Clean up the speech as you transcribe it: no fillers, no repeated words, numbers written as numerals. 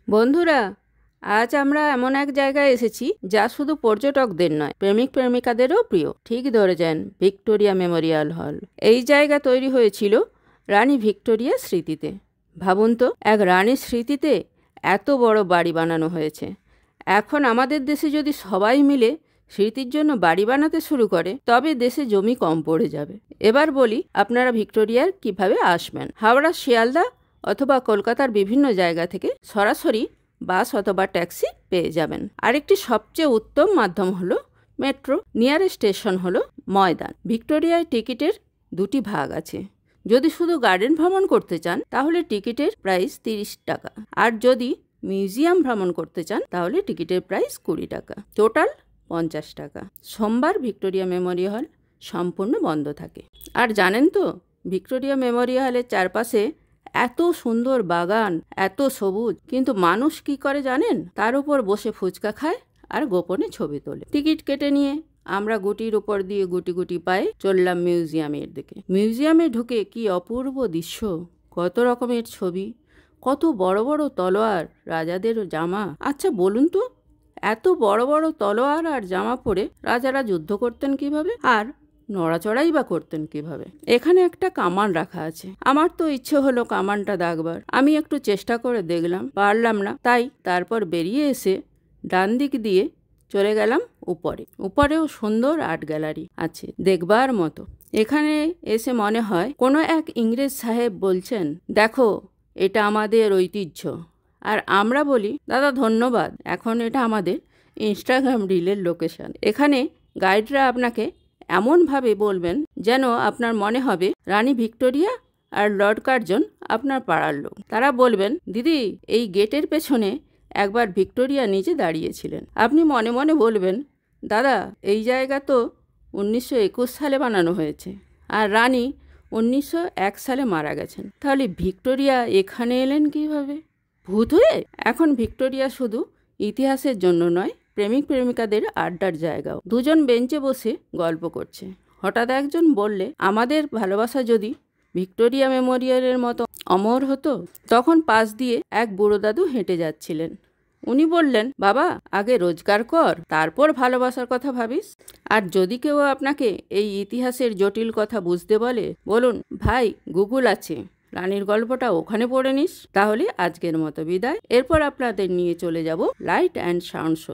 বন্ধুরা, আজ আমরা এমন এক জায়গায় এসেছি যা শুধু পর্যটকদের নয়, প্রেমিক প্রেমিকাদেরও প্রিয়। ঠিক ধরেছেন, ভিক্টোরিয়া মেমোরিয়াল হল। এই জায়গা তৈরি হয়েছিল রানী ভিক্টোরিয়ার স্মৃতিতে। ভাবুন তো, এক রানীর স্মৃতিতে এত বড় বাড়ি বানানো হয়েছে। এখন আমাদের দেশে যদি সবাই মিলে স্মৃতির জন্য বাড়ি বানাতে শুরু করে, তবে দেশে জমি কম পড়ে যাবে। এবার বলি আপনারা ভিক্টোরিয়ার কিভাবে আসবেন। হাওড়া, শিয়ালদা অথবা কলকাতার বিভিন্ন জায়গা থেকে সরাসরি বাস অথবা ট্যাক্সি পেয়ে যাবেন। আরেকটি সবচেয়ে উত্তম মাধ্যম হলো মেট্রো। নিয়ারেস্ট স্টেশন হলো ময়দান। ভিক্টোরিয়ায় টিকিটের দুটি ভাগ আছে। যদি শুধু গার্ডেন ভ্রমণ করতে চান তাহলে টিকিটের প্রাইস 30 টাকা, আর যদি মিউজিয়াম ভ্রমণ করতে চান তাহলে টিকিটের প্রাইস 20 টাকা, টোটাল 50 টাকা। সোমবার ভিক্টোরিয়া মেমোরিয়াল সম্পূর্ণ বন্ধ থাকে। আর জানেন তো, ভিক্টোরিয়া মেমোরিয়ালের চারপাশে এত সুন্দর বাগান, এত সবুজ, কিন্তু মানুষ কি করে জানেন? তার উপর বসে ফুচকা খায় আর গোপনে ছবি তোলে। টিকিট কেটে নিয়ে আমরা গুটির উপর দিয়ে গুটি গুটি পায়ে চললাম মিউজিয়ামের দিকে। মিউজিয়ামে ঢুকে কি অপূর্ব দৃশ্য! কত রকমের ছবি, কত বড় বড় তলোয়ার, রাজাদের জামা। আচ্ছা বলুন তো, এত বড় বড় তলোয়ার আর জামা পরে রাজারা যুদ্ধ করতেন কিভাবে, আর নড়াচড়াই বা করতেন কিভাবে? এখানে একটা কামান রাখা আছে। আমার তো ইচ্ছে হলো কামানটা দাগবার। আমি একটু চেষ্টা করে দেখলাম, পারলাম না। তারপর বেরিয়ে এসে ডান দিক দিয়ে চলে গেলাম উপরে। উপরেও সুন্দর আর্ট গ্যালারি আছে, দেখবার মতো। এখানে এসে মনে হয় কোনো এক ইংরেজ সাহেব বলছেন, দেখো এটা আমাদের ঐতিহ্য। আর আমরা বলি, দাদা ধন্যবাদ, এখন এটা আমাদের ইনস্টাগ্রাম রিলের লোকেশন। এখানে গাইডরা আপনাকে এমনভাবে বলবেন যেন আপনার মনে হবে রানী ভিক্টোরিয়া আর লর্ড কার্জন আপনার পাড়ার লোক। তারা বলবেন, দিদি এই গেটের পেছনে একবার ভিক্টোরিয়া নিজে দাঁড়িয়েছিলেন। আপনি মনে মনে বলবেন, দাদা এই জায়গা তো 1921 সালে বানানো হয়েছে, আর রানী 1901 সালে মারা গেছেন। তাহলে ভিক্টোরিয়া এখানে এলেন কিভাবে? ভূত হয়ে? এখন ভিক্টোরিয়া শুধু ইতিহাসের জন্য নয়, প্রেমিক প্রেমিকাদের আড্ডার জায়গাও। দুজন বেঞ্চে বসে গল্প করছে। হঠাৎ একজন বললে, আমাদের ভালোবাসা যদি ভিক্টোরিয়া মেমোরিয়ালের মতো অমর হতো। তখন পাশ দিয়ে এক বুড়ো দাদু হেঁটে যাচ্ছিলেন। উনি বললেন, বাবা আগে রোজগার কর, তারপর ভালোবাসার কথা ভাবিস। আর যদি কেউ আপনাকে এই ইতিহাসের জটিল কথা বুঝতে বলে, বলুন, ভাই গুগল আছে, রানীর গল্পটা ওখানে পড়ে নিস। তাহলে আজকের মতো বিদায়। এরপর আপনাদের নিয়ে চলে যাব লাইট অ্যান্ড সাউন্ড শো।